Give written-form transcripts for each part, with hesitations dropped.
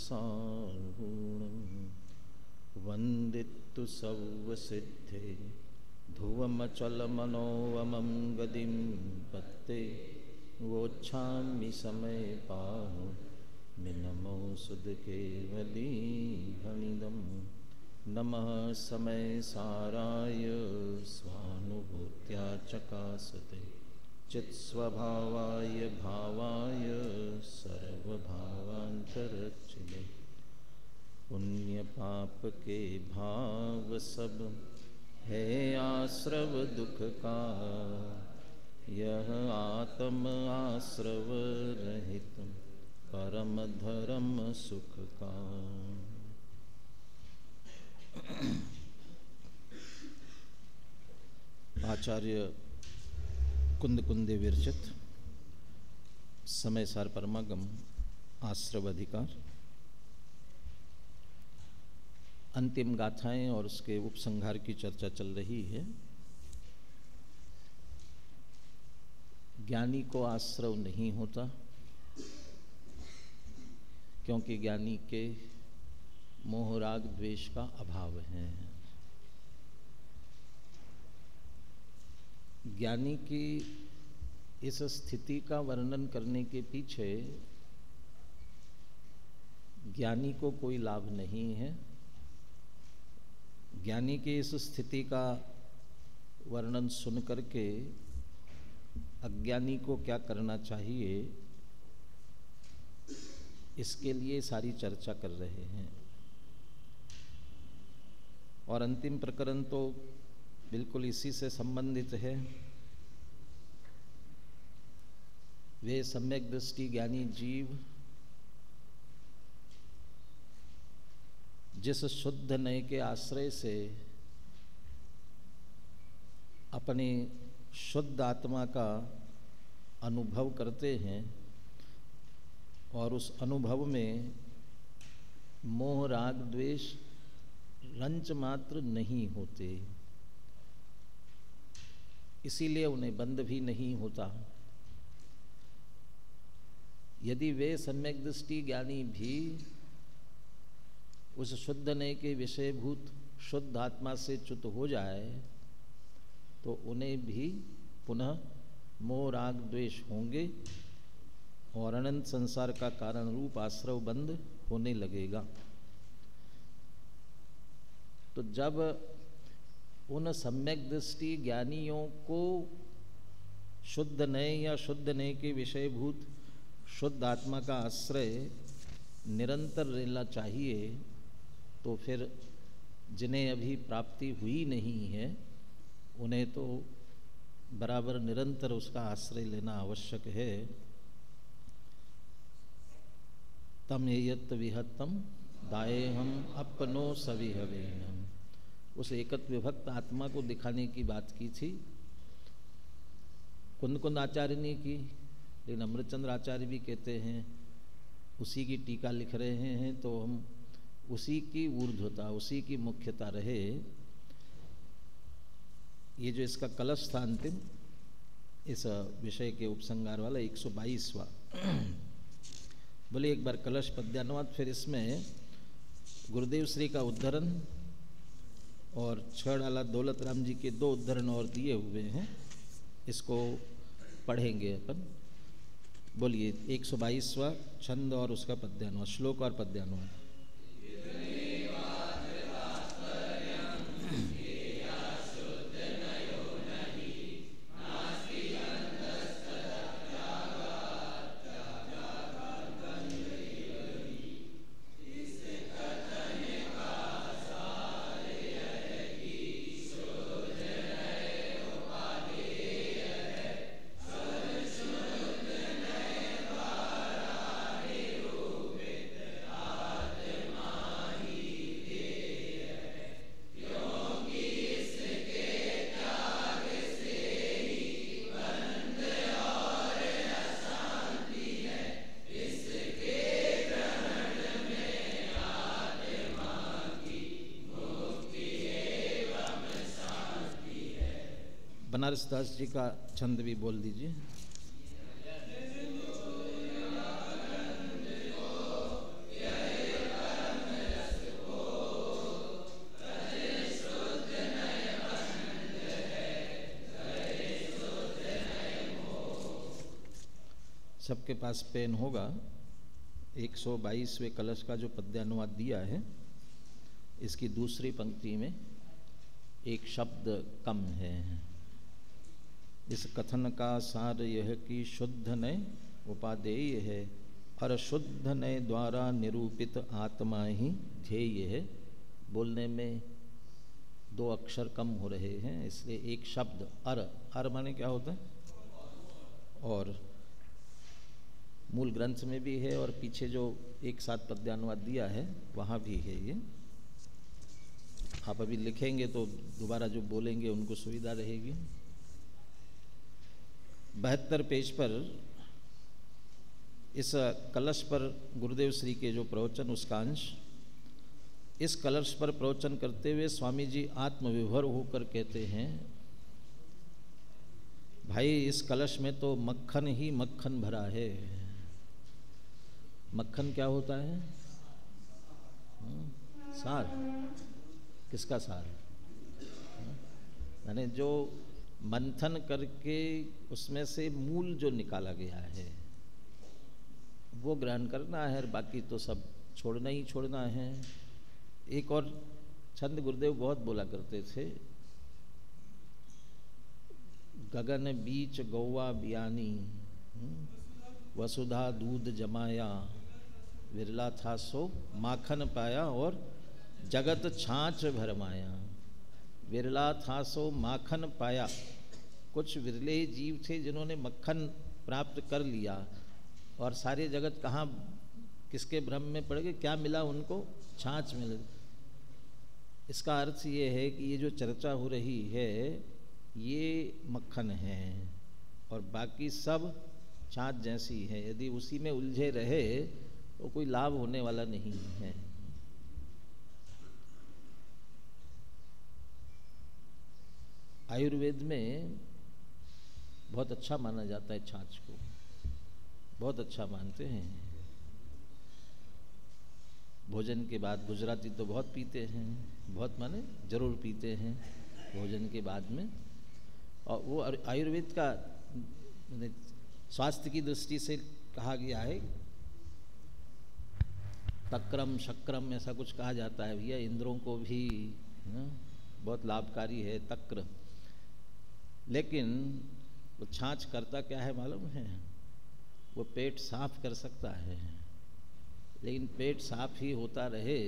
सारूणं वन्दितु सर्वसिद्धे ध्रुवमचलमनोवमं गतिं पत्ते वोच्छामि समय पाहु मिनमो सुध केवली हनिदं नमः समय साराय स्वानुभूत्या चकासते चित्स्वभावाय भावाय सर्वभावांतरचिले पुण्य पाप के भाव सब है आश्रव दुख का यह आत्म आश्रव रहित परम धर्म सुख का। आचार्य कुंद कुंदे विरचित समय सार परमागम आश्रव अधिकार अंतिम गाथाएं और उसके उपसंहार की चर्चा चल रही है। ज्ञानी को आश्रव नहीं होता क्योंकि ज्ञानी के मोह राग द्वेष का अभाव है। ज्ञानी की इस स्थिति का वर्णन करने के पीछे ज्ञानी को कोई लाभ नहीं है। ज्ञानी की इस स्थिति का वर्णन सुन करके अज्ञानी को क्या करना चाहिए इसके लिए सारी चर्चा कर रहे हैं। और अंतिम प्रकरण तो बिल्कुल इसी से संबंधित है। वे सम्यक दृष्टि ज्ञानी जीव जिस शुद्ध नय के आश्रय से अपनी शुद्ध आत्मा का अनुभव करते हैं और उस अनुभव में मोह राग द्वेष रंच मात्र नहीं होते, इसीलिए उन्हें बंध भी नहीं होता। यदि वे सम्यक दृष्टि ज्ञानी भी उस शुद्ध नय के विषयभूत शुद्ध आत्मा से च्युत हो जाए तो उन्हें भी पुनः मोह राग द्वेष होंगे और अनंत संसार का कारण रूप आश्रव बंद होने लगेगा। तो जब उन सम्यक दृष्टि ज्ञानियों को शुद्ध नय या शुद्ध नय के विषयभूत शुद्ध आत्मा का आश्रय निरंतर रहना चाहिए, तो फिर जिन्हें अभी प्राप्ति हुई नहीं है उन्हें तो बराबर निरंतर उसका आश्रय लेना आवश्यक है। तम यत विहत्तम दायेहम अपनो सविहवेनम, उस एकत विभक्त आत्मा को दिखाने की बात की थी कुंद कुंद आचार्य ने की, लेकिन अमृतचंद्र आचार्य भी कहते हैं उसी की टीका लिख रहे हैं तो हम उसी की ऊर्ध्वता उसी की मुख्यता रहे। ये जो इसका कलश था अंतिम इस विषय के उपसंहार वाला 122वां बोले एक बार कलश पद्यानुवाद, फिर इसमें गुरुदेव श्री का उद्धरण और छड़ाला दौलत राम जी के 2 उद्धरण और दिए हुए हैं, इसको पढ़ेंगे अपन। बोलिए 122वां छंद और उसका पद्यानुवाद, श्लोक और पद्यानुवाद। बनारस दास जी का छंद भी बोल दीजिए। सबके पास पेन होगा। 122वें कलश का जो पद्यानुवाद दिया है, इसकी दूसरी पंक्ति में एक शब्द कम है। इस कथन का सार यह कि शुद्ध नय उपादेय है और शुद्ध नय द्वारा निरूपित आत्मा ही ध्येय है। बोलने में 2 अक्षर कम हो रहे हैं, इसलिए एक शब्द अर माने क्या होता है? और मूल ग्रंथ में भी है और पीछे जो एक साथ पद्यानुवाद दिया है वहाँ भी है ये। आप अभी लिखेंगे तो दोबारा जो बोलेंगे उनको सुविधा रहेगी। 72 पेज पर इस कलश पर गुरुदेव श्री के जो प्रवचन, उसका अंश, इस कलश पर प्रवचन करते हुए स्वामी जी आत्मविभोर होकर कहते हैं, भाई इस कलश में तो मक्खन ही मक्खन भरा है। मक्खन क्या होता है? सार। किसका सार? यानी जो मंथन करके उसमें से मूल जो निकाला गया है वो ग्रहण करना है, और बाकी तो सब छोड़ना ही छोड़ना है। एक और छंद गुरुदेव बहुत बोला करते थे, गगन बीच गौवा बियानी, वसुधा दूध जमाया, विरला था सो माखन पाया और जगत छाछ भरमाया। विरला था सो माखन पाया, कुछ विरले जीव थे जिन्होंने मक्खन प्राप्त कर लिया, और सारे जगत कहाँ किसके भ्रम में पड़ गए? क्या मिला उनको? छाछ मिल। इसका अर्थ ये है कि ये जो चर्चा हो रही है ये मक्खन है और बाकी सब छाछ जैसी है। यदि उसी में उलझे रहे तो कोई लाभ होने वाला नहीं है। आयुर्वेद में बहुत अच्छा माना जाता है छाछ को, बहुत अच्छा मानते हैं। भोजन के बाद गुजराती तो बहुत पीते हैं, बहुत माने जरूर पीते हैं भोजन के बाद में। और वो आयुर्वेद का स्वास्थ्य की दृष्टि से कहा गया है, तक्रम शक्रम ऐसा कुछ कहा जाता है भैया, इंद्रों को भी बहुत लाभकारी है तक्र। लेकिन वो छाछ करता क्या है मालूम है? वो पेट साफ कर सकता है, लेकिन पेट साफ ही होता रहे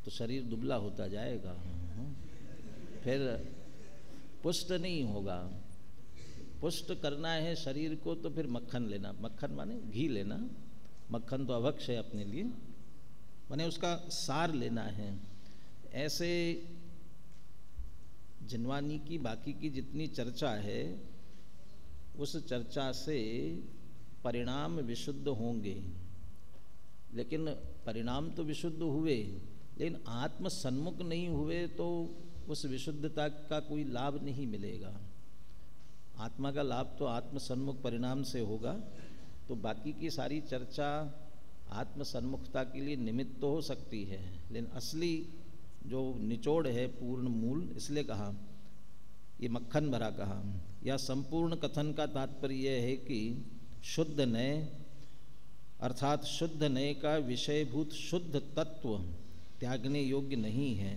तो शरीर दुबला होता जाएगा, फिर पुष्ट नहीं होगा। पुष्ट करना है शरीर को तो फिर मक्खन लेना, मक्खन माने घी लेना, मक्खन तो अभक्ष है अपने लिए, माने उसका सार लेना है। ऐसे जिनवानी की बाकी की जितनी चर्चा है उस चर्चा से परिणाम विशुद्ध होंगे, लेकिन परिणाम तो विशुद्ध हुए, लेकिन आत्म सन्मुख नहीं हुए तो उस विशुद्धता का कोई लाभ नहीं मिलेगा। आत्मा का लाभ तो आत्म सन्मुख परिणाम से होगा। तो बाकी की सारी चर्चा आत्म सन्मुखता के लिए निमित्त तो हो सकती है, लेकिन असली जो निचोड़ है पूर्ण मूल, इसलिए कहा ये मक्खन भरा कहा। या संपूर्ण कथन का तात्पर्य यह है कि शुद्ध नय अर्थात शुद्ध नय का विषयभूत शुद्ध तत्व त्यागने योग्य नहीं है।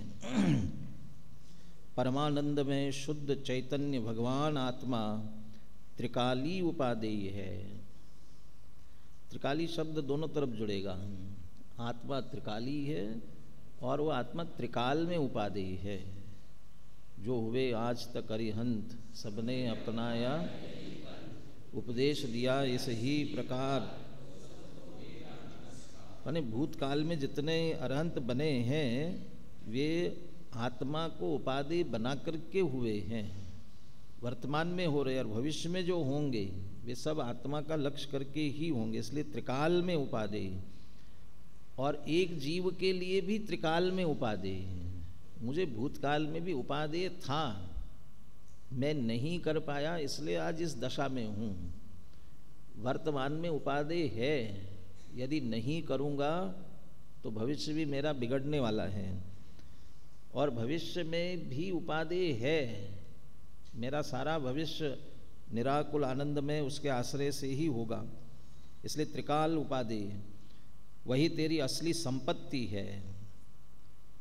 परमानंद में शुद्ध चैतन्य भगवान आत्मा त्रिकाली उपादेय है। त्रिकाली शब्द दोनों तरफ जुड़ेगा, आत्मा त्रिकाली है और वो आत्मा त्रिकाल में उपादेय है। जो हुए आज तक अरिहंत सबने अपनाया, उपदेश दिया इस ही प्रकार। माने भूतकाल में जितने अरहंत बने हैं वे आत्मा को उपादेय बना करके हुए हैं, वर्तमान में हो रहे और भविष्य में जो होंगे वे सब आत्मा का लक्ष्य करके ही होंगे, इसलिए त्रिकाल में उपादेय। और एक जीव के लिए भी त्रिकाल में उपादेय है। मुझे भूतकाल में भी उपादेय था, मैं नहीं कर पाया इसलिए आज इस दशा में हूँ। वर्तमान में उपादेय है, यदि नहीं करूँगा तो भविष्य भी मेरा बिगड़ने वाला है, और भविष्य में भी उपादेय है, मेरा सारा भविष्य निराकुल आनंद में उसके आश्रय से ही होगा। इसलिए त्रिकाल उपाधि वही तेरी असली संपत्ति है।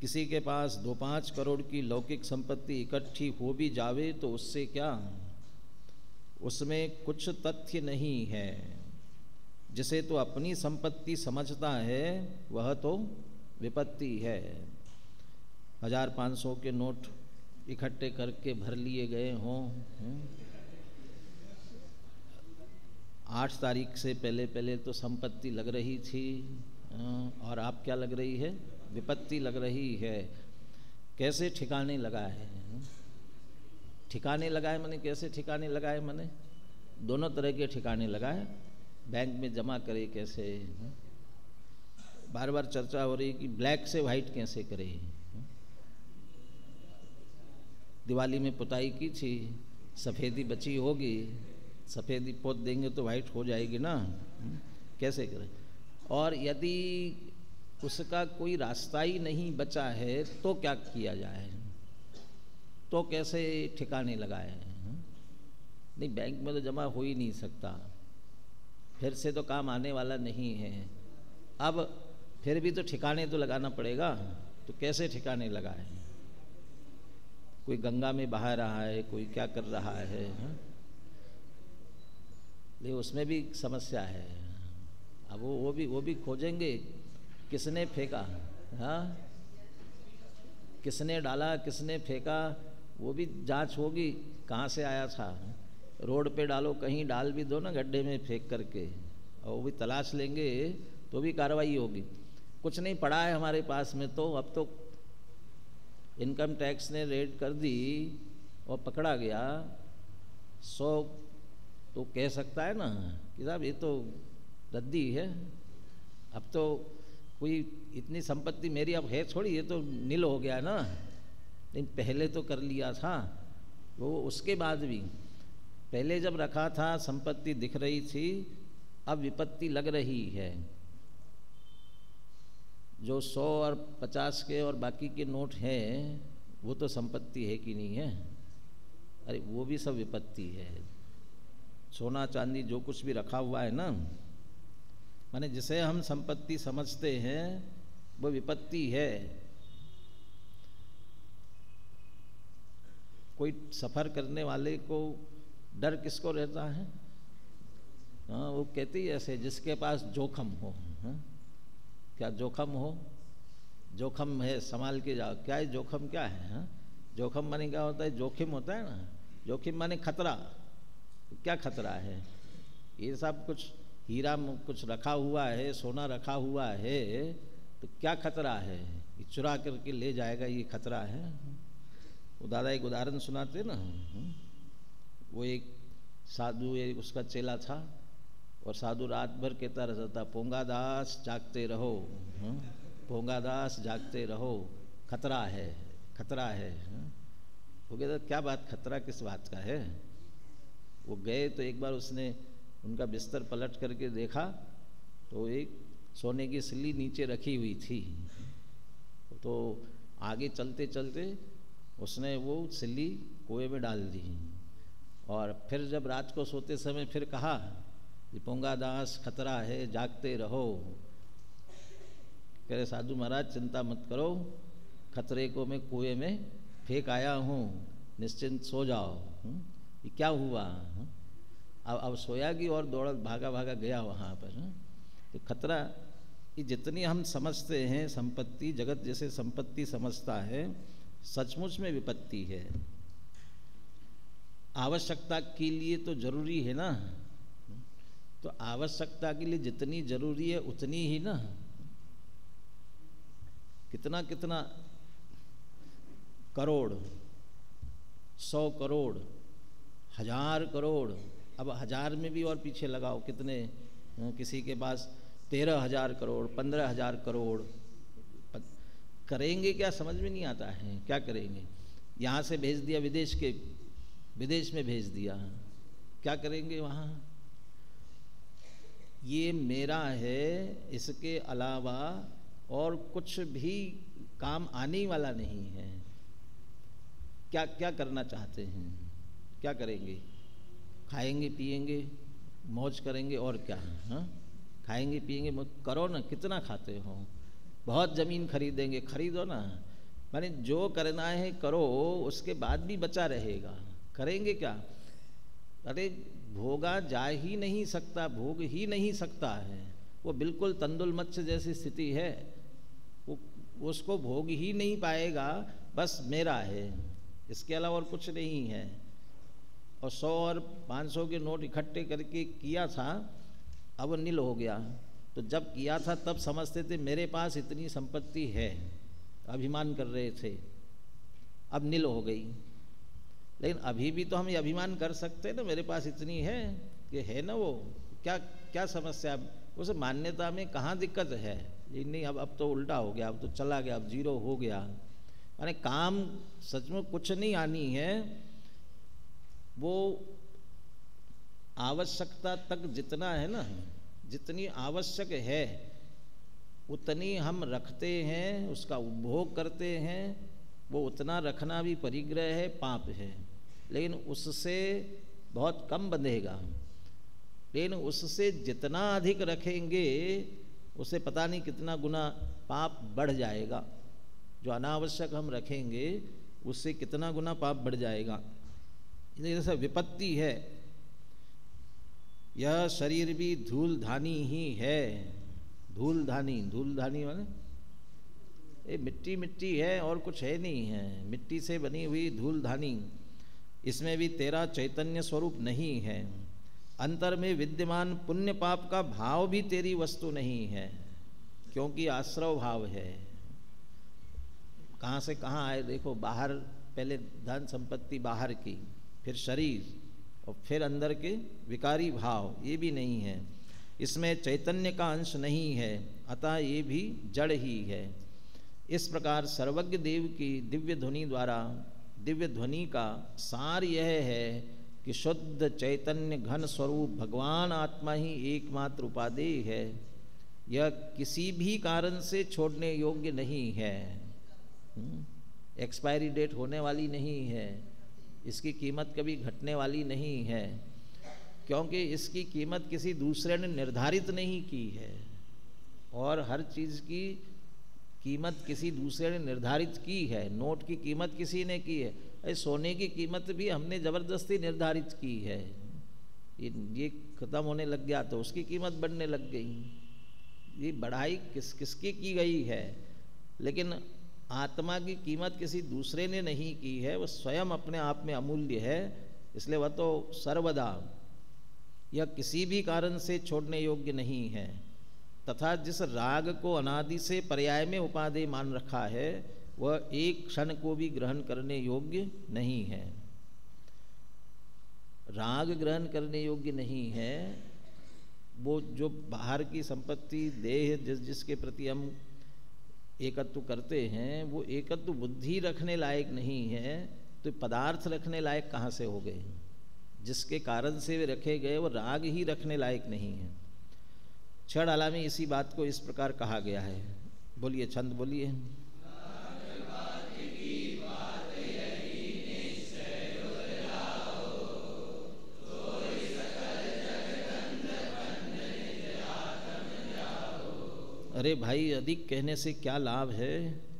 किसी के पास 2-5 करोड़ की लौकिक संपत्ति इकट्ठी हो भी जावे तो उससे क्या, उसमें कुछ तथ्य नहीं है। जिसे तो अपनी संपत्ति समझता है वह तो विपत्ति है। 1500 के नोट इकट्ठे करके भर लिए गए हों, 8 तारीख से पहले तो संपत्ति लग रही थी, और आप क्या लग रही है, विपत्ति लग रही है। कैसे ठिकाने लगाए, ठिकाने लगाए माने कैसे ठिकाने लगाए, माने दोनों तरह के ठिकाने लगाए। बैंक में जमा करे कैसे, बार बार चर्चा हो रही कि ब्लैक से वाइट कैसे करे। दिवाली में पुताई की थी, सफ़ेदी बची होगी, सफ़ेदी पोत देंगे तो वाइट हो जाएगी ना, कैसे करें। और यदि उसका कोई रास्ता ही नहीं बचा है तो क्या किया जाए, तो कैसे ठिकाने लगाए। नहीं, बैंक में तो जमा हो ही नहीं सकता, फिर से तो काम आने वाला नहीं है। अब फिर भी तो ठिकाने तो लगाना पड़ेगा, तो कैसे ठिकाने लगाए। कोई गंगा में बहा रहा है, कोई क्या कर रहा है, लेकिन उसमें भी समस्या है। अब वो भी खोजेंगे, किसने फेंका, हाँ, किसने डाला, किसने फेंका, वो भी जांच होगी, कहाँ से आया था। रोड पे डालो, कहीं डाल भी दो ना गड्ढे में फेंक करके, और वो भी तलाश लेंगे तो भी कार्रवाई होगी। कुछ नहीं पड़ा है हमारे पास में, तो अब तो इनकम टैक्स ने रेड कर दी और पकड़ा गया 100, तो कह सकता है ना कि साहब ये तो रद्दी है, अब तो कोई इतनी संपत्ति मेरी अब है थोड़ी, ये तो नील हो गया ना। लेकिन पहले तो कर लिया था वो, उसके बाद भी पहले जब रखा था संपत्ति दिख रही थी, अब विपत्ति लग रही है। जो 100 और 50 के और बाकी के नोट हैं वो तो संपत्ति है कि नहीं है, अरे वो भी सब विपत्ति है। सोना चांदी जो कुछ भी रखा हुआ है ना, माने जिसे हम संपत्ति समझते हैं वो विपत्ति है। कोई सफ़र करने वाले को डर किसको रहता है, हाँ, वो कहती है ऐसे, जिसके पास जोखम हो, हाँ? क्या जोखम हो, जोखम है संभाल के जाओ। क्या है जोखम, क्या है, हाँ? जोखम माने क्या होता है, जोखिम होता है ना, जोखिम माने खतरा। क्या खतरा है, ये सब कुछ हीरा कुछ रखा हुआ है, सोना रखा हुआ है, तो क्या खतरा है, ये चुरा करके ले जाएगा, ये खतरा है। वो दादा एक उदाहरण सुनाते ना, वो एक साधु, उसका चेला था, और साधु रात भर कहता रहता था, पोंगा दास जागते रहो, पोंगा दास जागते रहो, खतरा है, खतरा है। वो कहता क्या बात, खतरा किस बात का है। वो गए तो एक बार उसने उनका बिस्तर पलट करके देखा तो एक सोने की सिल्ली नीचे रखी हुई थी। तो आगे चलते चलते उसने वो सिल्ली कुएं में डाल दी, और फिर जब रात को सोते समय फिर कहा कि पोंगा दास खतरा है, जागते रहो। कह रहे साधु महाराज चिंता मत करो, खतरे को मैं कुएं में फेंक आया हूँ, निश्चिंत सो जाओ। ये क्या हुआ, अब सोया कि और दौड़ा भागा भागा गया वहाँ पर। तो खतरा, ये जितनी हम समझते हैं संपत्ति, जगत जैसे संपत्ति समझता है, सचमुच में विपत्ति है। आवश्यकता के लिए तो जरूरी है ना, तो आवश्यकता के लिए जितनी जरूरी है उतनी ही ना, कितना कितना करोड़, 100 करोड़, 1000 करोड़, अब 1000 में भी और पीछे लगाओ कितने, किसी के पास 13,000 करोड़, 15,000 करोड़, करेंगे क्या समझ में नहीं आता है, क्या करेंगे। यहाँ से भेज दिया विदेश में भेज दिया, क्या करेंगे वहाँ। ये मेरा है, इसके अलावा और कुछ भी काम आने वाला नहीं है। क्या क्या करना चाहते हैं, क्या करेंगे। खाएंगे पिएंगे मौज करेंगे और क्या। हाँ, खाएंगे पिएंगे करो ना, कितना खाते हो, बहुत ज़मीन खरीदेंगे, खरीदो ना, माने जो करना है करो, उसके बाद भी बचा रहेगा, करेंगे क्या। अरे भोगा जा ही नहीं सकता, भोग ही नहीं सकता है, वो बिल्कुल तंदुल मत्स्य जैसी स्थिति है, वो उसको भोग ही नहीं पाएगा, बस मेरा है, इसके अलावा और कुछ नहीं है। और 100 और 500 के नोट इकट्ठे करके किया था, अब नील हो गया। तो जब किया था तब समझते थे मेरे पास इतनी संपत्ति है, अभिमान कर रहे थे, अब नील हो गई। लेकिन अभी भी तो हम ये अभिमान कर सकते हैं ना, मेरे पास इतनी है, कि है ना, वो क्या क्या समस्या, उस मान्यता में कहाँ दिक्कत है। नहीं, अब तो उल्टा हो गया, अब तो चला गया, अब जीरो हो गया। माने काम सच में कुछ नहीं आनी है, वो आवश्यकता तक जितना है ना, जितनी आवश्यक है उतनी हम रखते हैं, उसका उपभोग करते हैं, वो उतना रखना भी परिग्रह है, पाप है। लेकिन उससे बहुत कम बंधेगा, लेकिन उससे जितना अधिक रखेंगे उससे पता नहीं कितना गुना पाप बढ़ जाएगा। जो अनावश्यक हम रखेंगे उससे कितना गुना पाप बढ़ जाएगा। जैसा विपत्ति है, यह शरीर भी धूल धानी ही है। धूल धानी, धूल धानी माने ये मिट्टी मिट्टी है और कुछ है नहीं है, मिट्टी से बनी हुई धूल धानी, इसमें भी तेरा चैतन्य स्वरूप नहीं है। अंतर में विद्यमान पुण्य पाप का भाव भी तेरी वस्तु नहीं है, क्योंकि आश्रव भाव है। कहाँ से कहाँ आए देखो, बाहर पहले धन संपत्ति बाहर की, फिर शरीर, और फिर अंदर के विकारी भाव, ये भी नहीं है। इसमें चैतन्य का अंश नहीं है, अतः ये भी जड़ ही है। इस प्रकार सर्वज्ञ देव की दिव्य ध्वनि द्वारा, दिव्य ध्वनि का सार यह है कि शुद्ध चैतन्य घन स्वरूप भगवान आत्मा ही एकमात्र उपादेय है। यह किसी भी कारण से छोड़ने योग्य नहीं है, एक्सपायरी डेट होने वाली नहीं है, इसकी कीमत कभी घटने वाली नहीं है, क्योंकि इसकी कीमत किसी दूसरे ने निर्धारित नहीं की है। और हर चीज़ की कीमत किसी दूसरे ने निर्धारित की है। नोट की कीमत किसी ने की है, सोने की कीमत भी हमने ज़बरदस्ती निर्धारित की है। ये ख़त्म होने लग गया तो उसकी कीमत बढ़ने लग गई। ये बढ़ाई किसकी की गई है, लेकिन आत्मा की कीमत किसी दूसरे ने नहीं की है, वह स्वयं अपने आप में अमूल्य है। इसलिए वह तो सर्वदा, यह किसी भी कारण से छोड़ने योग्य नहीं है। तथा जिस राग को अनादि से पर्याय में उपादेय मान रखा है, वह एक क्षण को भी ग्रहण करने योग्य नहीं है। राग ग्रहण करने योग्य नहीं है। वो जो बाहर की संपत्ति, देह, जिसके प्रति हम एकत्व करते हैं, वो एकत्व बुद्धि रखने लायक नहीं है, तो पदार्थ रखने लायक कहाँ से हो गए। जिसके कारण से वे रखे गए वो राग ही रखने लायक नहीं है। छड़ आला में इसी बात को इस प्रकार कहा गया है। बोलिए, छंद बोलिए। अरे भाई, अधिक कहने से क्या लाभ है।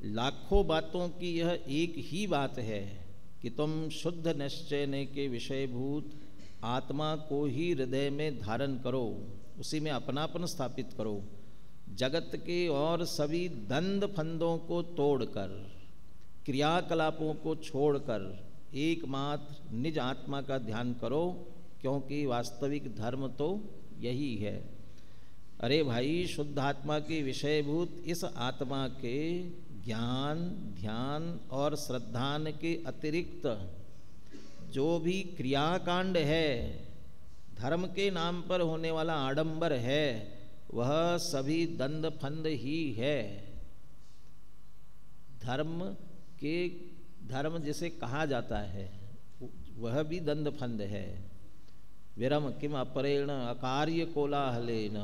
लाखों बातों की यह एक ही बात है कि तुम शुद्ध निश्चय के विषयभूत आत्मा को ही हृदय में धारण करो, उसी में अपनापन स्थापित करो। जगत के और सभी दंड फंदों को तोड़कर, क्रियाकलापों को छोड़कर एकमात्र निज आत्मा का ध्यान करो, क्योंकि वास्तविक धर्म तो यही है। अरे भाई, शुद्ध आत्मा के विषयभूत इस आत्मा के ज्ञान, ध्यान और श्रद्धान के अतिरिक्त जो भी क्रियाकांड है, धर्म के नाम पर होने वाला आडंबर है, वह सभी दंड फंद ही है। धर्म जिसे कहा जाता है वह भी दंड फंद है। विरम किम अपरेण अकार्य कोलाहलेन,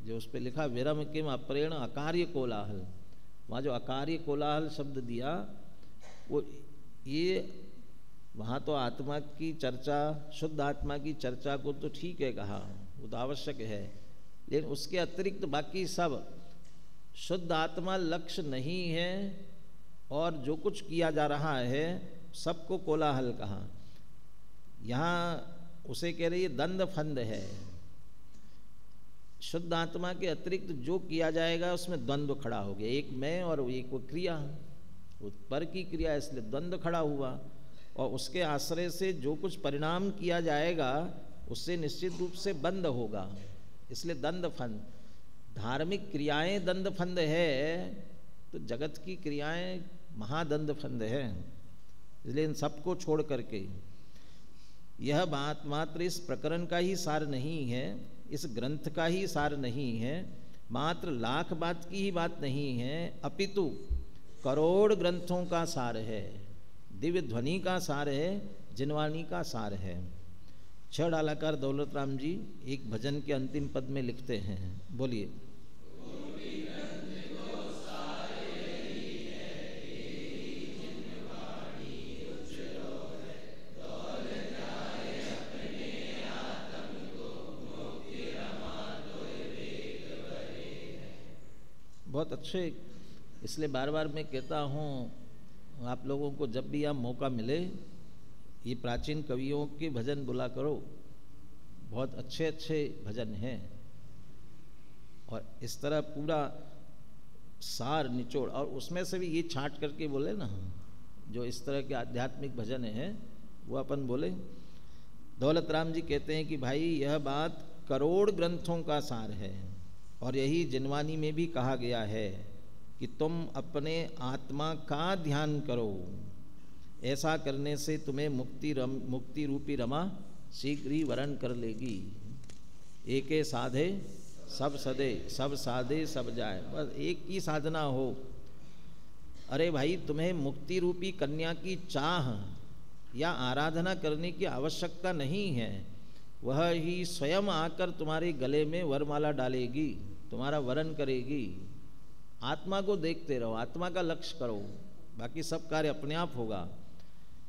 जो उस पर लिखा विरम किम अपरेण अकार्य कोलाहल, वहाँ जो अकार्य कोलाहल शब्द दिया, वो ये वहाँ तो आत्मा की चर्चा, शुद्ध आत्मा की चर्चा को तो ठीक है कहा, वो तो आवश्यक है, लेकिन उसके अतिरिक्त बाकी सब शुद्ध आत्मा लक्ष्य नहीं है, और जो कुछ किया जा रहा है सबको कोलाहल कहा। यहाँ उसे कह रही है दंड फंद है। शुद्ध आत्मा के अतिरिक्त जो किया जाएगा उसमें द्वंद्व खड़ा हो गया, एक मैं और एक वो क्रिया, वो पर की क्रिया, इसलिए द्वंद्व खड़ा हुआ, और उसके आश्रय से जो कुछ परिणाम किया जाएगा उससे निश्चित रूप से बंद होगा, इसलिए दंड फंद। धार्मिक क्रियाएं दंड फंद है तो जगत की क्रियाएं महादंड फंद है, इसलिए इन सबको छोड़ करके, यह बात मात्र इस प्रकरण का ही सार नहीं है, इस ग्रंथ का ही सार नहीं है, मात्र लाख बात की ही बात नहीं है, अपितु करोड़ ग्रंथों का सार है, दिव्य ध्वनि का सार है, जिनवाणी का सार है। छह डालाकार दौलत राम जी एक भजन के अंतिम पद में लिखते हैं, बोलिए। बहुत अच्छे, इसलिए बार बार मैं कहता हूँ आप लोगों को, जब भी आप मौका मिले ये प्राचीन कवियों के भजन बोला करो, बहुत अच्छे अच्छे भजन हैं, और इस तरह पूरा सार निचोड़, और उसमें से भी ये छांट करके बोले ना, जो इस तरह के आध्यात्मिक भजन हैं वो अपन बोले। दौलत राम जी कहते हैं कि भाई यह बात करोड़ ग्रंथों का सार है, और यही जिनवानी में भी कहा गया है कि तुम अपने आत्मा का ध्यान करो, ऐसा करने से तुम्हें मुक्ति रूपी रमा शीघ्र ही वरण कर लेगी। एके साधे सब सदे, सब साधे सब जाए, बस एक ही साधना हो। अरे भाई, तुम्हें मुक्ति रूपी कन्या की चाह या आराधना करने की आवश्यकता नहीं है, वह ही स्वयं आकर तुम्हारे गले में वरमाला डालेगी, तुम्हारा वरण करेगी। आत्मा को देखते रहो, आत्मा का लक्ष्य करो, बाकी सब कार्य अपने आप होगा।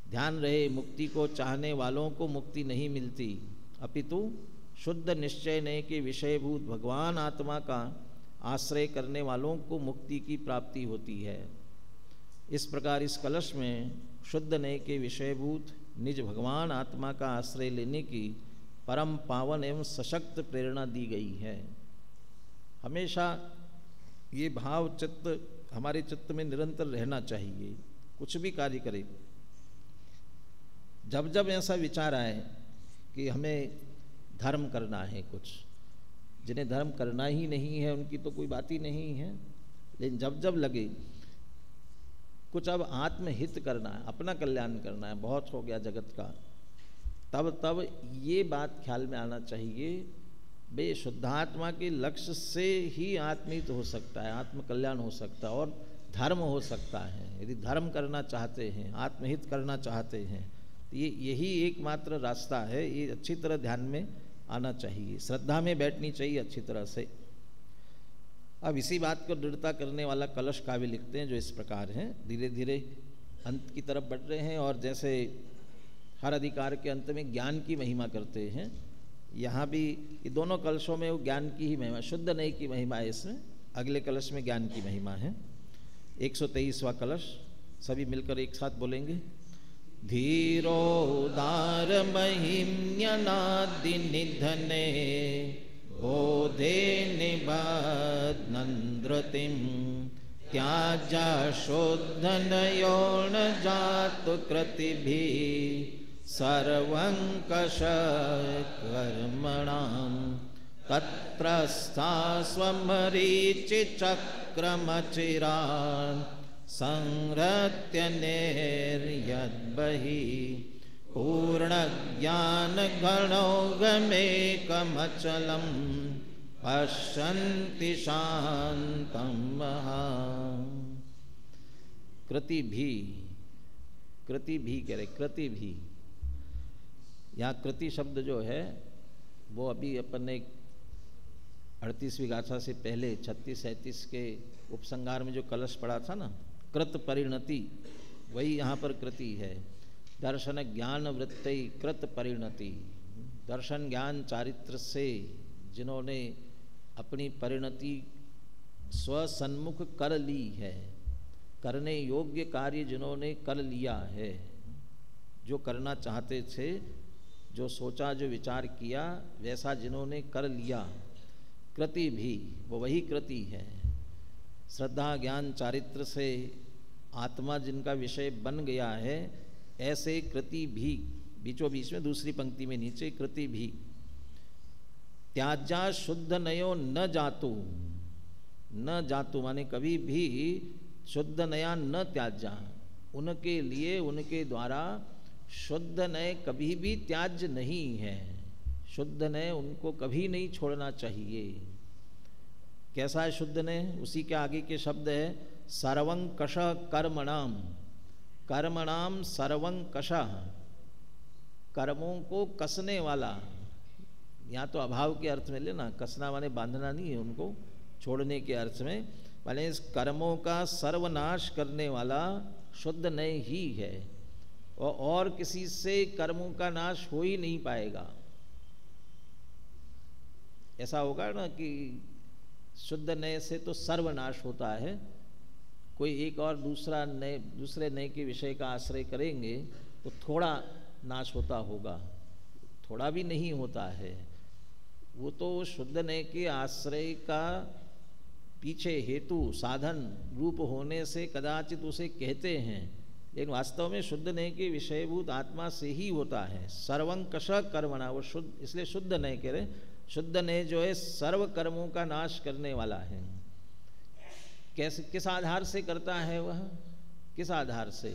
ध्यान रहे, मुक्ति को चाहने वालों को मुक्ति नहीं मिलती, अपितु शुद्ध निश्चय ने के विषयभूत भगवान आत्मा का आश्रय करने वालों को मुक्ति की प्राप्ति होती है। इस प्रकार इस कलश में शुद्ध नय के विषयभूत निज भगवान आत्मा का आश्रय लेने की परम पावन एवं सशक्त प्रेरणा दी गई है। हमेशा ये भाव चित्त हमारे चित्त में निरंतर रहना चाहिए, कुछ भी कार्य करें। जब जब ऐसा विचार आए कि हमें धर्म करना है, कुछ जिन्हें धर्म करना ही नहीं है उनकी तो कोई बात ही नहीं है, लेकिन जब जब लगे कुछ अब आत्महित करना है, अपना कल्याण करना है, बहुत हो गया जगत का, तब तब ये बात ख्याल में आना चाहिए, बे शुद्धात्मा के लक्ष्य से ही आत्महित हो सकता है, आत्म कल्याण हो सकता है और धर्म हो सकता है। यदि धर्म करना चाहते हैं, आत्महित करना चाहते हैं, तो ये यही एकमात्र रास्ता है। ये अच्छी तरह ध्यान में आना चाहिए, श्रद्धा में बैठनी चाहिए अच्छी तरह से। अब इसी बात को दृढ़ता करने वाला कलश काव्य लिखते हैं, जो इस प्रकार हैं। धीरे धीरे अंत की तरफ बढ़ रहे हैं, और जैसे हर अधिकार के अंत में ज्ञान की महिमा करते हैं, यहाँ भी ये दोनों कलशों में वो ज्ञान की ही महिमा, शुद्ध नय की महिमा है इसमें, अगले कलश में ज्ञान की महिमा है। 123वां कलश सभी मिलकर एक साथ बोलेंगे। धीरोदार महिम्यनादि निधने बोधे निबध्नन्द्रतिं त्याजा शोधनयोन जातु कृतिभिः सर्वंकष कर्मणां तत्रस्था स्वमरीचिचक्रमचिरान् संहृत्य निर्यद्बहिः पूर्णज्ञानगणौघमेकमचलं पश्यन्ति शान्तं महान्। कृति भी कह रहे, कृति भी, यहाँ कृति शब्द जो है वो अभी अपन ने 38वीं गाथा से पहले 36-37 के उपसंहार में जो कलश पढ़ा था ना, कृत परिणति, वही यहाँ पर कृति है। दर्शन ज्ञान वृत्ति कृत परिणति। दर्शन ज्ञान चारित्र से जिन्होंने अपनी परिणति स्वसन्मुख कर ली है, करने योग्य कार्य जिन्होंने कर लिया है, जो करना चाहते थे, जो सोचा, जो विचार किया, वैसा जिन्होंने कर लिया, कृति भी वो वही कृति है। श्रद्धा ज्ञान चारित्र से आत्मा जिनका विषय बन गया है, ऐसे कृति भी, बीचों बीच में दूसरी पंक्ति में नीचे कृति भी, त्याज्या शुद्ध नयो न जातु। न जातु माने कभी भी शुद्ध नया न त्याज्या, उनके लिए उनके द्वारा शुद्ध नय कभी भी त्याज्य नहीं है। शुद्ध नय उनको कभी नहीं छोड़ना चाहिए। कैसा है शुद्ध नय? उसी के आगे के शब्द है सर्वं कषः कर्मणाम, कर्मणाम सर्वं कषः, कर्मों को कसने वाला। यहाँ तो अभाव के अर्थ में लेना, कसना माने बांधना नहीं है, उनको छोड़ने के अर्थ में, माने इस कर्मों का सर्वनाश करने वाला शुद्ध नय ही है, और किसी से कर्मों का नाश हो ही नहीं पाएगा। ऐसा होगा ना कि शुद्ध नय से तो सर्वनाश होता है, कोई एक और दूसरे नय के विषय का आश्रय करेंगे तो थोड़ा नाश होता होगा, थोड़ा भी नहीं होता है। वो तो शुद्ध नय के आश्रय का पीछे हेतु साधन रूप होने से कदाचित उसे कहते हैं, लेकिन वास्तव में शुद्ध नय के विषयभूत आत्मा से ही होता है। सर्वं कषः कर्मणा, वो शुद्ध, इसलिए शुद्ध नय कह रहे। शुद्ध नय जो है सर्व कर्मों का नाश करने वाला है। कैसे, किस आधार से करता है वह? किस आधार से?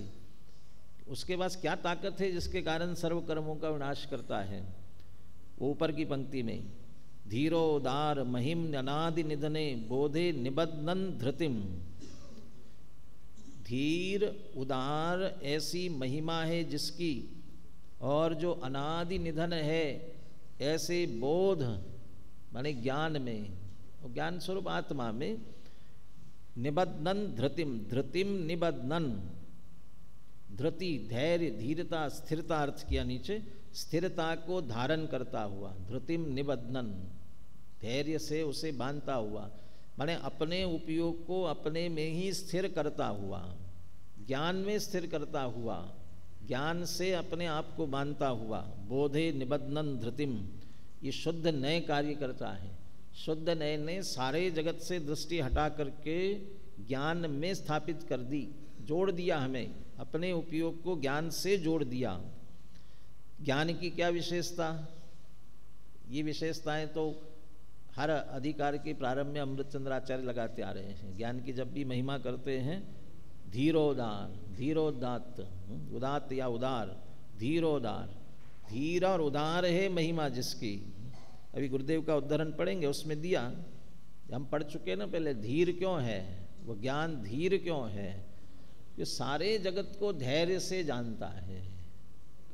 उसके पास क्या ताकत है जिसके कारण सर्व कर्मों का विनाश करता है? ऊपर की पंक्ति में धीरोदार महिम अनादि निधने बोधे निबद्धन धृतिम। धीर उदार ऐसी महिमा है जिसकी, और जो अनादि निधन है ऐसे बोध माने ज्ञान में, ज्ञान स्वरूप आत्मा में, निबद्धन धृतिम, धृतिम निबद्धन, धृति धैर्य धीरता स्थिरता अर्थ किया नीचे, स्थिरता को धारण करता हुआ, धृतिम निबद्धन, धैर्य से उसे बांधता हुआ, माने अपने उपयोग को अपने में ही स्थिर करता हुआ, ज्ञान में स्थिर करता हुआ, ज्ञान से अपने आप को बांधता हुआ, बोधे निबद्धन धृतिम, ये शुद्ध नय कार्य करता है। शुद्ध नय ने सारे जगत से दृष्टि हटा करके ज्ञान में स्थापित कर दी, जोड़ दिया, हमें अपने उपयोग को ज्ञान से जोड़ दिया। ज्ञान की क्या विशेषता? ये विशेषताएं तो हर अधिकार के प्रारंभ में अमृतचंद्र आचार्य लगाते आ रहे हैं। ज्ञान की जब भी महिमा करते हैं, धीरोदार, धीरोदात्त, उदात्त या उदार, धीरोदार, धीर और उदार है महिमा जिसकी। अभी गुरुदेव का उद्धरण पढ़ेंगे, उसमें दिया, हम पढ़ चुके ना पहले, धीर क्यों है वो, ज्ञान धीर क्यों है? ये सारे जगत को धैर्य से जानता है,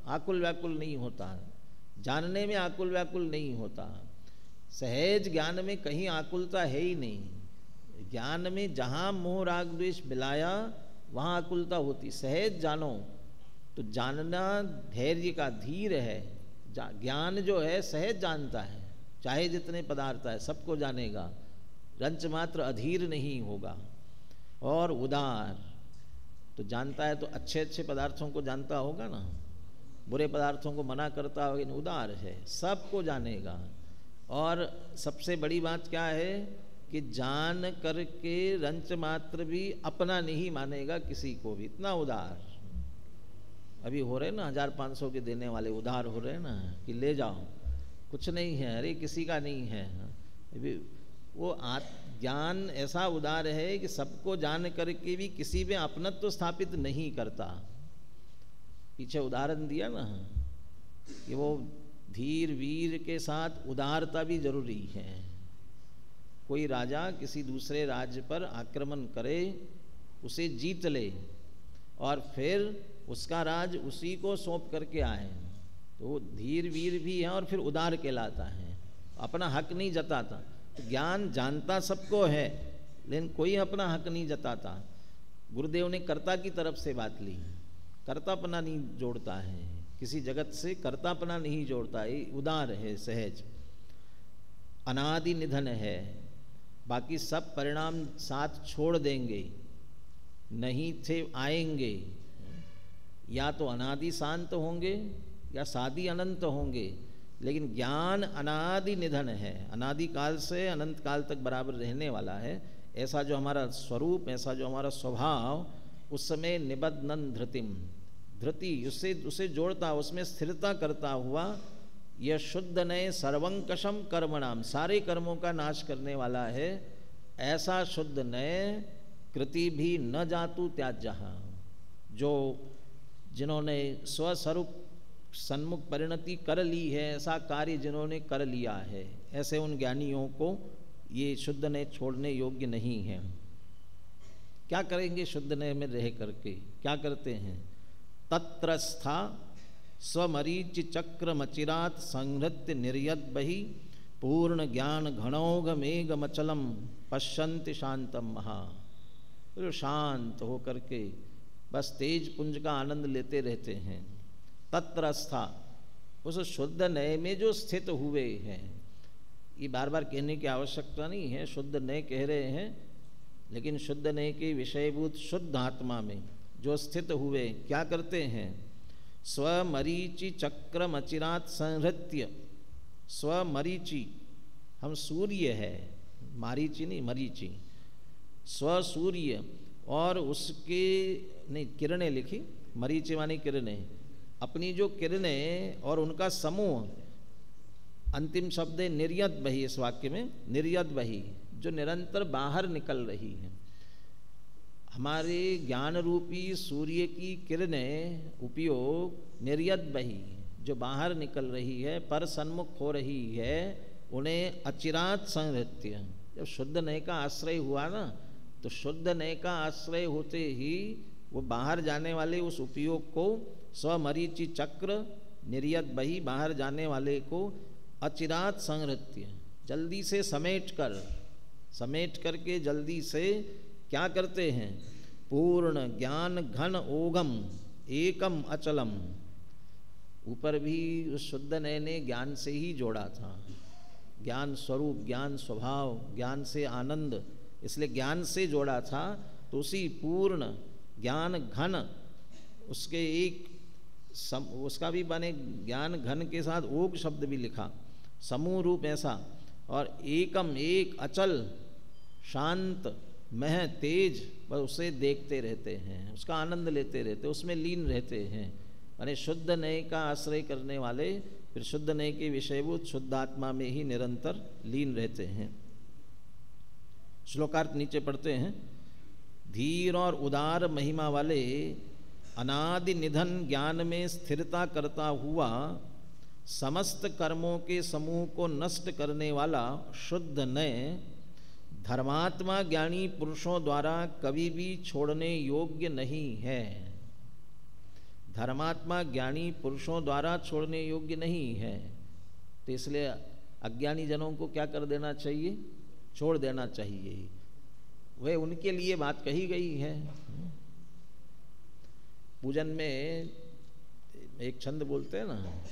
आकुल व्याकुल नहीं होता, जानने में आकुल व्याकुल नहीं होता। सहज ज्ञान में कहीं आकुलता है ही नहीं। ज्ञान में जहाँ मोह राग द्वेष मिलाया वहाँ आकुलता होती। सहज जानो तो जानना धैर्य का, धीर है। ज्ञान जो है सहज जानता है, चाहे जितने पदार्थ है सबको जानेगा, रंच मात्र अधीर नहीं होगा। और उदार तो जानता है तो अच्छे अच्छे पदार्थों को जानता होगा ना, बुरे पदार्थों को मना करता होगा, उदार है, सबको जानेगा। और सबसे बड़ी बात क्या है कि जान करके रंच मात्र भी अपना नहीं मानेगा किसी को भी, इतना उदार। अभी हो रहे ना 1500 के देने वाले, उधार हो रहे ना कि ले जाओ, कुछ नहीं है, अरे किसी का नहीं है। अभी वो ज्ञान ऐसा उदार है कि सबको जान करके भी किसी में अपनत्व स्थापित नहीं करता। पीछे उदाहरण दिया ना कि वो धीर वीर के साथ उदारता भी जरूरी है। कोई राजा किसी दूसरे राज्य पर आक्रमण करे, उसे जीत ले और फिर उसका राज उसी को सौंप करके आए, तो वो धीर वीर भी है और फिर उदार कहलाता है, अपना हक नहीं जताता। तो ज्ञान जानता सबको है लेकिन कोई अपना हक नहीं जताता। गुरुदेव ने कर्ता की तरफ से बात ली, कर्तापना नहीं जोड़ता है, किसी जगत से कर्तापना नहीं जोड़ता है, उदार है, सहज, अनादि निधन है, बाकी सब परिणाम साथ छोड़ देंगे, नहीं थे आएंगे, या तो अनादि शांत होंगे या सादि अनंत होंगे, लेकिन ज्ञान अनादि निधन है, अनादि काल से अनंत काल तक बराबर रहने वाला है। ऐसा जो हमारा स्वरूप, ऐसा जो हमारा स्वभाव, उस समय निबद्धन धृतिम, धृति उसे जोड़ता, उसमें स्थिरता करता हुआ, यह शुद्ध नए सर्वंकषम कर्मणाम, सारे कर्मों का नाश करने वाला है। ऐसा शुद्ध नए कृति भी न जातु त्याज्यः, जो जिन्होंने स्वस्वरूप सन्मुख परिणति कर ली है, ऐसा कार्य जिन्होंने कर लिया है, ऐसे उन ज्ञानियों को ये शुद्ध नए छोड़ने योग्य नहीं है। क्या करेंगे शुद्ध नए में रह करके? क्या करते हैं? तत्रस्था स्वमरीचि चक्रमचिरात संहृत्य निर्यद बहि पूर्ण ज्ञान घनौघ मेघमचलम पश्यन्ति शांतम महा। तो शांत हो करके बस तेज पुंज का आनंद लेते रहते हैं। तत्रस्था, उस शुद्ध नए में जो स्थित हुए हैं, ये बार बार कहने की आवश्यकता नहीं है, शुद्ध नए कह रहे हैं, लेकिन शुद्ध नए के विषयभूत शुद्ध आत्मा में जो स्थित हुए क्या करते हैं? स्वमरीचि चक्रम अचिरात संहृत्य, स्वमरीचि, हम सूर्य है, मारीचि नहीं मरीचि, स्वसूर्य और उसके नहीं किरणें लिखी, मरीचि मानी किरणें, अपनी जो किरणें और उनका समूह, अंतिम शब्द है निर्यत बही, इस वाक्य में निर्यत बही, जो निरंतर बाहर निकल रही है। हमारे ज्ञान रूपी सूर्य की किरणें उपयोग निर्यत बही, जो बाहर निकल रही है, पर सन्मुख हो रही है, उन्हें अचिरात संहृत्य, जब शुद्ध नए का आश्रय हुआ ना, तो शुद्ध नए का आश्रय होते ही वो बाहर जाने वाले उस उपयोग को स्वमरीचि चक्र निर्यत बही, बाहर जाने वाले को अचिरात संहृत्य, जल्दी से समेट करके जल्दी से क्या करते हैं? पूर्ण ज्ञान घन ओघम एकम अचलम, ऊपर भी उस शुद्ध नए ने ज्ञान से ही जोड़ा था, ज्ञान स्वरूप, ज्ञान स्वभाव, ज्ञान से आनंद, इसलिए ज्ञान से जोड़ा था। तो उसी पूर्ण ज्ञान घन, उसके एक उसका भी बने ज्ञान घन के साथ ओग शब्द भी लिखा, समूह रूप ऐसा, और एकम एक अचल शांत मह तेज, बस उसे देखते रहते हैं, उसका आनंद लेते रहते, उसमें लीन रहते हैं। माने शुद्ध नए का आश्रय करने वाले फिर शुद्ध नए के विषयभूत शुद्ध आत्मा में ही निरंतर लीन रहते हैं। श्लोकार्थ नीचे पढ़ते हैं। धीर और उदार महिमा वाले अनादि निधन ज्ञान में स्थिरता करता हुआ समस्त कर्मों के समूह को नष्ट करने वाला शुद्ध नए धर्मात्मा ज्ञानी पुरुषों द्वारा कभी भी छोड़ने योग्य नहीं है। धर्मात्मा ज्ञानी पुरुषों द्वारा छोड़ने योग्य नहीं है, तो इसलिए अज्ञानी जनों को क्या कर देना चाहिए? छोड़ देना चाहिए। वह उनके लिए बात कही गई है। पूजन में एक छंद बोलते हैं ना,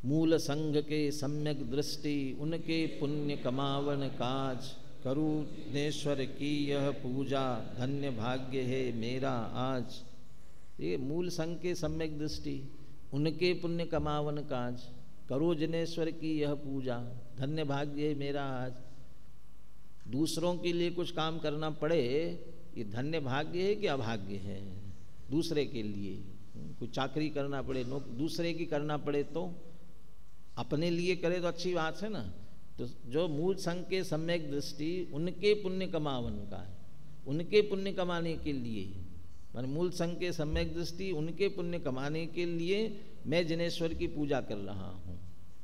मूल संघ के सम्यक दृष्टि उनके पुण्य कमावन काज, करुणेश्वर की यह पूजा धन्य भाग्य है मेरा आज। ये मूल संघ के सम्यक दृष्टि, उनके पुण्य कमावन काज, करो जिनेश्वर की यह पूजा धन्य भाग्य है मेरा आज। दूसरों के लिए कुछ काम करना पड़े, ये धन्य भाग्य है कि अभाग्य है? दूसरे के लिए कुछ चाकरी करना पड़े, दूसरे की करना पड़े, तो अपने लिए करे तो अच्छी बात है ना। तो जो मूल संघ के सम्यक दृष्टि उनके पुण्य कमावन का है, उनके पुण्य कमाने के लिए, मान मूल संघ के सम्यक दृष्टि उनके पुण्य कमाने के लिए मैं जिनेश्वर की पूजा कर रहा हूँ।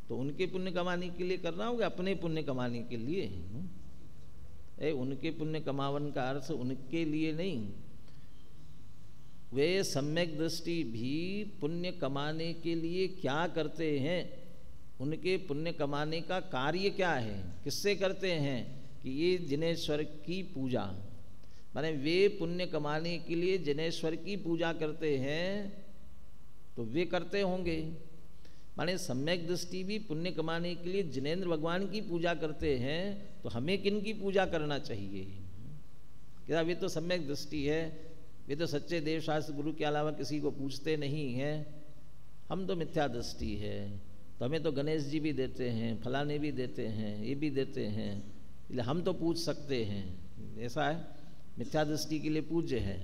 तो उनके पुण्य कमाने के लिए कर रहा हूँ कि अपने पुण्य कमाने के लिए? उनके पुण्य कमावन का अर्थ उनके लिए नहीं, वे सम्यक दृष्टि भी पुण्य कमाने के लिए क्या करते हैं, उनके पुण्य कमाने का कार्य क्या है, किससे करते हैं कि ये जिनेश्वर की पूजा, माने वे पुण्य कमाने के लिए जिनेश्वर की पूजा करते हैं तो वे करते होंगे। माने सम्यक दृष्टि भी पुण्य कमाने के लिए जिनेंद्र भगवान की पूजा करते हैं तो हमें किन की पूजा करना चाहिए? क्या वे तो सम्यक दृष्टि है, वे तो सच्चे देव शास्त्र गुरु के अलावा किसी को पूछते नहीं हैं, हम तो मिथ्या दृष्टि है। तो हमें तो गणेश जी भी देते हैं, फलाने भी देते हैं, ये भी देते हैं, इसलिए हम तो पूछ सकते हैं। ऐसा है, मिथ्या दृष्टि के लिए पूज्य है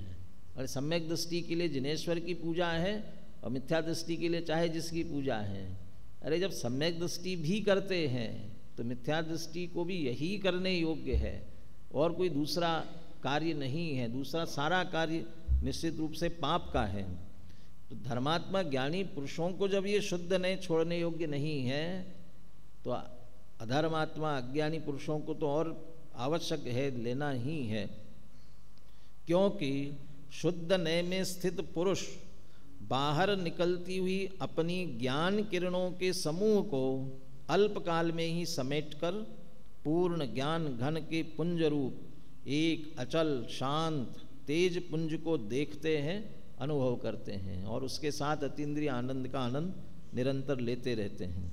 और सम्यक दृष्टि के लिए जिनेश्वर की पूजा है और मिथ्या दृष्टि के लिए चाहे जिसकी पूजा है। अरे जब सम्यक दृष्टि भी करते हैं तो मिथ्या दृष्टि को भी यही करने योग्य है और कोई दूसरा कार्य नहीं है। दूसरा सारा कार्य निश्चित रूप से पाप का है। तो धर्मात्मा ज्ञानी पुरुषों को जब ये शुद्ध नहीं छोड़ने योग्य नहीं है तो अधर्मात्मा अज्ञानी पुरुषों को तो और आवश्यक है, लेना ही है। क्योंकि शुद्ध नय में स्थित पुरुष बाहर निकलती हुई अपनी ज्ञान किरणों के समूह को अल्पकाल में ही समेटकर पूर्ण ज्ञान घन के पुंज रूप एक अचल शांत तेज पुंज को देखते हैं, अनुभव करते हैं और उसके साथ अतीन्द्रिय आनंद का आनंद निरंतर लेते रहते हैं।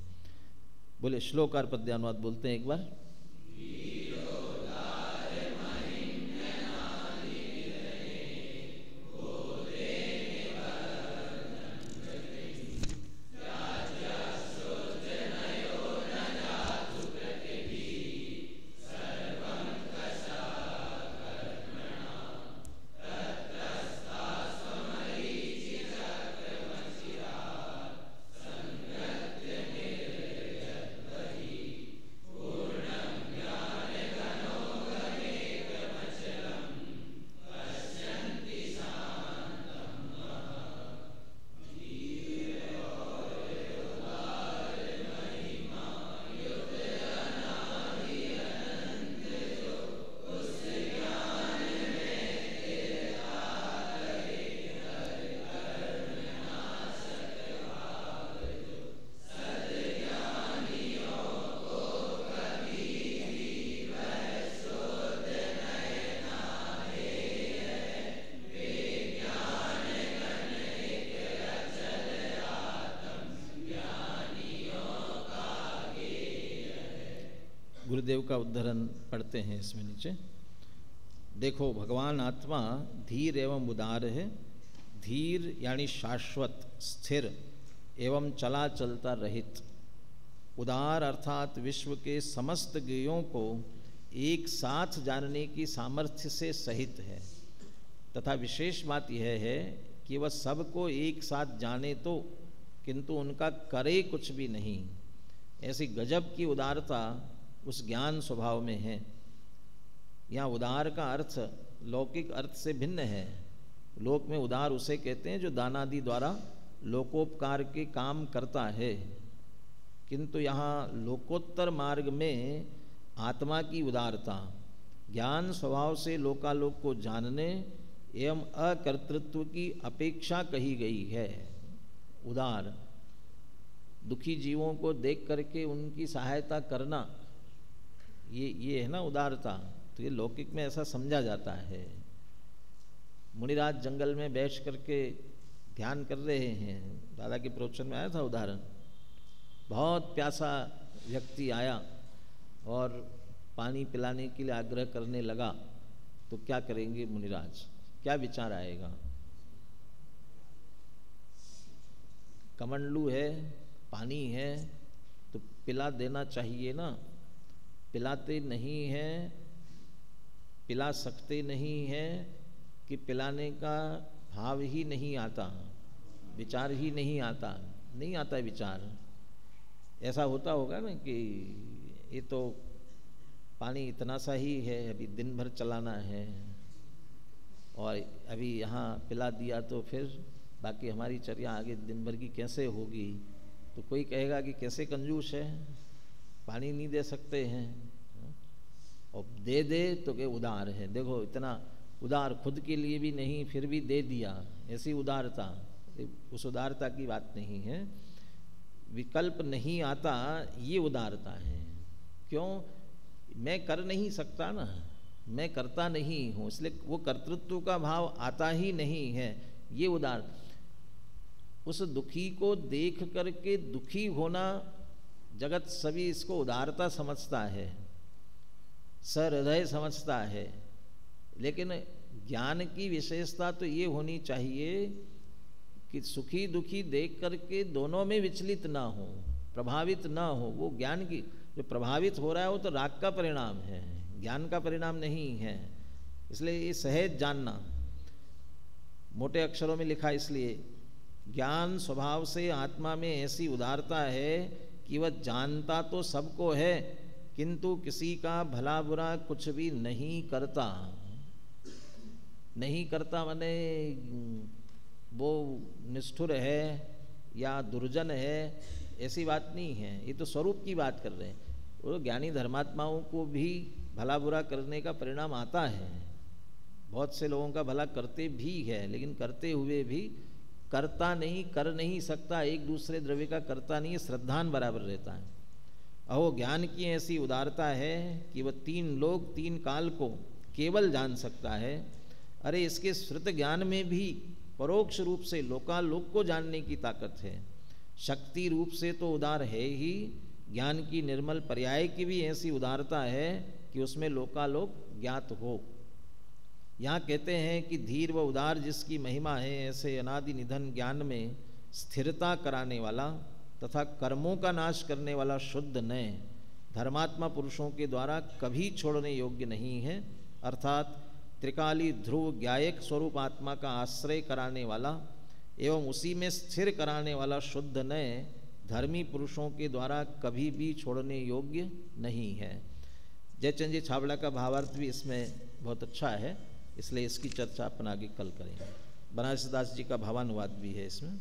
बोले श्लोकार पद्यानुवाद बोलते हैं एक बार। गुरुदेव का उद्धरण पढ़ते हैं इसमें नीचे। देखो भगवान आत्मा धीर एवं उदार है। धीर यानी शाश्वत स्थिर एवं चला चलता रहित। उदार अर्थात विश्व के समस्त ज्ञेयों को एक साथ जानने की सामर्थ्य से सहित है तथा विशेष बात यह है कि वह सबको एक साथ जाने तो किंतु उनका करे कुछ भी नहीं। ऐसी गजब की उदारता उस ज्ञान स्वभाव में है। यहाँ उदार का अर्थ लौकिक अर्थ से भिन्न है। लोक में उदार उसे कहते हैं जो दानादि द्वारा लोकोपकार के काम करता है, किंतु यहाँ लोकोत्तर मार्ग में आत्मा की उदारता ज्ञान स्वभाव से लोकालोक को जानने एवं अकर्तृत्व की अपेक्षा कही गई है। उदार दुखी जीवों को देख करके उनकी सहायता करना, ये है ना उदारता। तो ये लौकिक में ऐसा समझा जाता है। मुनिराज जंगल में बैठ करके ध्यान कर रहे हैं। दादा के प्रवचन में आया था उदाहरण। बहुत प्यासा व्यक्ति आया और पानी पिलाने के लिए आग्रह करने लगा, तो क्या करेंगे मुनिराज, क्या विचार आएगा? कमंडलू है, पानी है, तो पिला देना चाहिए ना। पिलाते नहीं हैं, पिला सकते नहीं हैं कि पिलाने का भाव ही नहीं आता, विचार ही नहीं आता, नहीं आता विचार। ऐसा होता होगा ना कि ये तो पानी इतना सा ही है, अभी दिन भर चलाना है और अभी यहाँ पिला दिया तो फिर बाकी हमारी चर्या आगे दिन भर की कैसे होगी। तो कोई कहेगा कि कैसे कंजूस है, पानी नहीं दे सकते हैं, और दे दे तो के उदार है। देखो इतना उदार, खुद के लिए भी नहीं फिर भी दे दिया, ऐसी उदारता। उस उदारता की बात नहीं है। विकल्प नहीं आता, ये उदारता है। क्यों? मैं कर नहीं सकता ना, मैं करता नहीं हूँ, इसलिए वो कर्तृत्व का भाव आता ही नहीं है। ये उदार, उस दुखी को देख करके दुखी होना, जगत सभी इसको उदारता समझता है, सहृदय समझता है, लेकिन ज्ञान की विशेषता तो ये होनी चाहिए कि सुखी दुखी देख करके दोनों में विचलित ना हो, प्रभावित ना हो। वो ज्ञान की, जो प्रभावित हो रहा है वो तो राग का परिणाम है, ज्ञान का परिणाम नहीं है। इसलिए ये सहज जानना, मोटे अक्षरों में लिखा, इसलिए ज्ञान स्वभाव से आत्मा में ऐसी उदारता है कि वह जानता तो सबको है, किंतु किसी का भला बुरा कुछ भी नहीं करता। नहीं करता माने वो निष्ठुर है या दुर्जन है, ऐसी बात नहीं है। ये तो स्वरूप की बात कर रहे हैं। वो ज्ञानी धर्मात्माओं को भी भला बुरा करने का परिणाम आता है, बहुत से लोगों का भला करते भी है, लेकिन करते हुए भी करता नहीं, कर नहीं सकता, एक दूसरे द्रव्य का करता नहीं है, श्रद्धान बराबर रहता है। अहो ज्ञान की ऐसी उदारता है कि वह तीन लोक तीन काल को केवल जान सकता है। अरे इसके श्रुत ज्ञान में भी परोक्ष रूप से लोकालोक को जानने की ताकत है। शक्ति रूप से तो उदार है ही, ज्ञान की निर्मल पर्याय की भी ऐसी उदारता है कि उसमें लोकालोक ज्ञात हो। यहाँ कहते हैं कि धीर व उदार जिसकी महिमा है, ऐसे अनादि निधन ज्ञान में स्थिरता कराने वाला तथा कर्मों का नाश करने वाला शुद्ध नय धर्मात्मा पुरुषों के द्वारा कभी छोड़ने योग्य नहीं है। अर्थात त्रिकाली ध्रुव ज्ञायक स्वरूप आत्मा का आश्रय कराने वाला एवं उसी में स्थिर कराने वाला शुद्ध नय धर्मी पुरुषों के द्वारा कभी भी छोड़ने योग्य नहीं है। जयचंद जी छाबड़ा का भावार्थ भी इसमें बहुत अच्छा है, इसलिए इसकी चर्चा अपन आगे कल करेंगे। बनारस दास जी का भावानुवाद भी है इसमें।